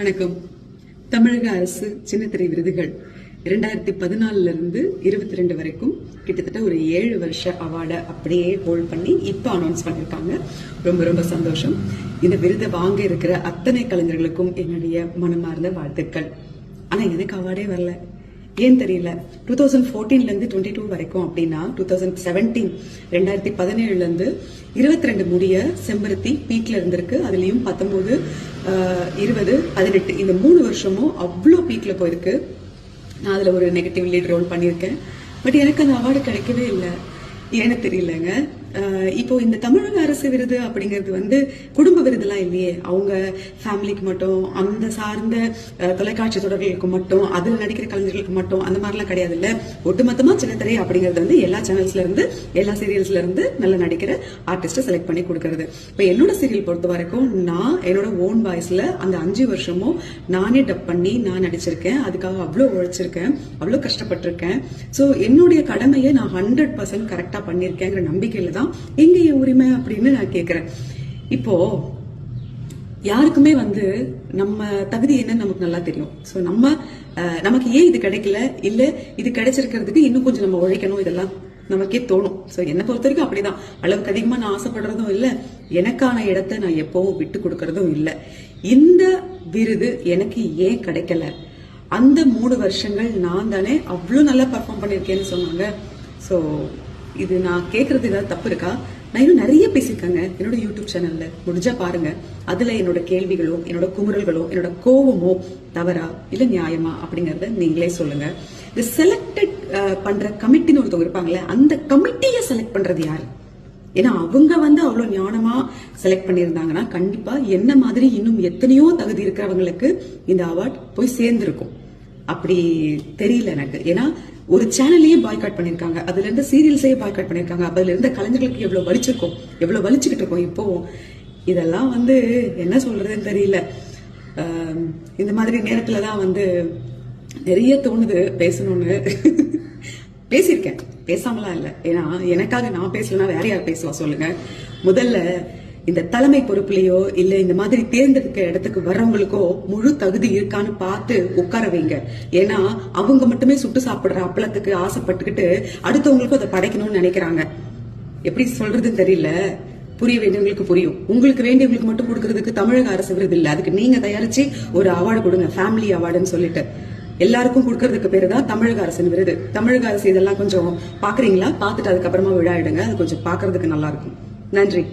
வணக்கம். தமிழக அரசு சின்னத்திரை விருதுகள் 2014 இருந்து 22 வரைக்கும் கிட்டத்தட்ட ஒரு 7 வருஷ அவார்டை அப்படியே ஹோல்ட் பண்ணி இப்ப அனௌன்ஸ் பண்ணிருக்காங்க. ரொம்ப ரொம்ப சந்தோஷம். இந்த விருதை வாங்க இருக்கிற அத்தனை கலைஞர்களுக்கும் என்னுடைய மனமார்ந்த வாழ்த்துக்கள். ஆனா எனக்கு அவார்டே வரல. ஏன் தெரியல. 2014 இருந்து 22 வரைக்கும் அப்படின்னா 2017 2017 இருந்து 22 முடிய செம்பருத்தி பீக்ல இருந்திருக்கு. அதுலயும் 19 20 18 இந்த 3 வருஷமும் அவ்வளோ பீக்ல போயிருக்கு. நான் அதுல ஒரு நெகட்டிவ் லீட் ரோல் பண்ணியிருக்கேன். பட் எனக்கு அந்த அவார்டு கிடைக்கவே இல்லை. ஏன்னு தெரியலங்க. இப்போ இந்த தமிழக அரசு விருது அப்படிங்கிறது குடும்ப விருதுலாம் இல்லையே. அவங்க ஃபேமிலிக்கு மட்டும், அந்த சார்ந்த தொலைக்காட்சி தொடர்களுக்கு மட்டும், அதில் நடிக்கிற கலைஞர்களுக்கு மட்டும் அந்த மாதிரிலாம் கிடையாது. இல்ல ஒட்டுமொத்தமா சின்னத்திரை அப்படிங்கிறது எல்லா சேனல்ஸ்ல இருந்து, எல்லா சீரியல்ஸ்ல இருந்து நல்ல நடிக்கிற ஆர்டிஸ்ட செலக்ட் பண்ணி கொடுக்கறது. இப்போ என்னோட சீரியல் பொறுத்த வரைக்கும் நான் என்னோட ஓன் வாய்ஸ்ல அந்த 5 வருஷமும் நானே டப் பண்ணி நான் நடிச்சிருக்கேன். அதுக்காக அவ்வளோ உழைச்சிருக்கேன், அவ்வளோ கஷ்டப்பட்டிருக்கேன். ஸோ என்னுடைய கடமையை நான் 100% கரெக்டா பண்ணிருக்கேங்கிற நம்பிக்கையில தான் எங்க என் உரிமை அப்படின்னு நான் கேக்குறேன். இப்போ யாருக்குமே நம்ம தகுதி என்னன்னு நமக்கு நல்லா தெரியும். சோ நமக்கு ஏன் இது கிடைக்கல, இல்ல இது கிடைச்சிருக்கிறதுக்கு இன்னும் கொஞ்சம் நம்ம உழைக்கணும், இதெல்லாம் நமக்கே தோணும். சோ என்ன பொறுத்த வரைக்கும் அப்படிதான். அளவுக்கு அதிகமா நான் ஆசைப்படுறதும் இல்ல, எனக்கான இடத்தை நான் எப்பவும் விட்டு கொடுக்கறதும் இல்ல. இந்த விருது எனக்கு ஏன் கிடைக்கல? அந்த 3 வருஷங்கள் நான் தானே அவ்வளவு நல்லா பர்ஃபார்ம் பண்ணிருக்கேன்னு சொன்னாங்க. சோ இது நான் கேக்குறது ஏதாவது தப்பு இருக்கா? நான் இன்னும் நிறைய பேசியிருக்கேங்க என்னோட யூடியூப் சேனல்ல, முடிஞ்சா பாருங்க. அதுல என்னோட கேள்விகளோ, என்னோட குமுறல்களோ, என்னோட கோவமோ தவறா இல்ல நியாயமா அப்படிங்கறத நீங்களே சொல்லுங்க. இந்த செலக்டட் பண்ற கமிட்டின்னு ஒருத்தவங்க இருப்பாங்களே, அந்த கமிட்டியை செலக்ட் பண்றது யாரு? ஏன்னா அவங்க அவ்வளவு ஞானமா செலக்ட் பண்ணியிருந்தாங்கன்னா கண்டிப்பா என்ன மாதிரி இன்னும் எத்தனையோ தகுதி இருக்கிறவங்களுக்கு இந்த அவார்ட் போய் சேர்ந்திருக்கும். அப்படி தெரியல எனக்கு. ஏன்னா ஒரு சேனலையே பாய்காட் பண்ணிருக்காங்க, அதுல இருந்து சீரியல்ஸையே பாய்காட் பண்ணிருக்காங்க. அதுல இருந்த கலைஞர்களுக்கு எவ்வளவு வலிச்சிருக்கும், எவ்வளவு வலிச்சுக்கிட்டு இருக்கோம். இப்போ இதெல்லாம் என்ன சொல்றதுன்னு தெரியல. இந்த மாதிரி நேரத்துலதான் நிறைய தோணுது பேசணும்னு. பேசியிருக்கேன், பேசாமலாம் இல்ல. ஏன்னா எனக்காக நான் பேசலன்னா வேற யார் பேசுவா சொல்லுங்க. முதல்ல இந்த தலைமை பொறுப்புலயோ இல்ல இந்த மாதிரி தேர்ந்தெடுக்க இடத்துக்கு வர்றவங்களுக்கோ முழு தகுதி இருக்கான்னு பார்த்து உட்கார வைங்க. ஏன்னா அவங்க மட்டுமே சுட்டு சாப்பிடுற அப்பளத்துக்கு ஆசைப்பட்டுக்கிட்டு அடுத்தவங்களுக்கும் அதை படைக்கணும்னு நினைக்கிறாங்க. எப்படி சொல்றதுன்னு தெரியல. புரிய வேண்டியவங்களுக்கு புரியும். உங்களுக்கு வேண்டியவங்களுக்கு மட்டும் கொடுக்கறதுக்கு தமிழக அரசு விருது இல்ல. அதுக்கு நீங்க தயாரிச்சு ஒரு அவார்டு கொடுங்க, ஃபேமிலி அவார்டுன்னு சொல்லிட்டு. எல்லாருக்கும் கொடுக்கறதுக்கு பேரு தான் தமிழக அரசின் விருது. தமிழக அரசு இதெல்லாம் கொஞ்சம் பாக்குறீங்களா? பார்த்துட்டு அதுக்கப்புறமா விழா எடுங்க. அது கொஞ்சம் பாக்குறதுக்கு நல்லா இருக்கும். நன்றி.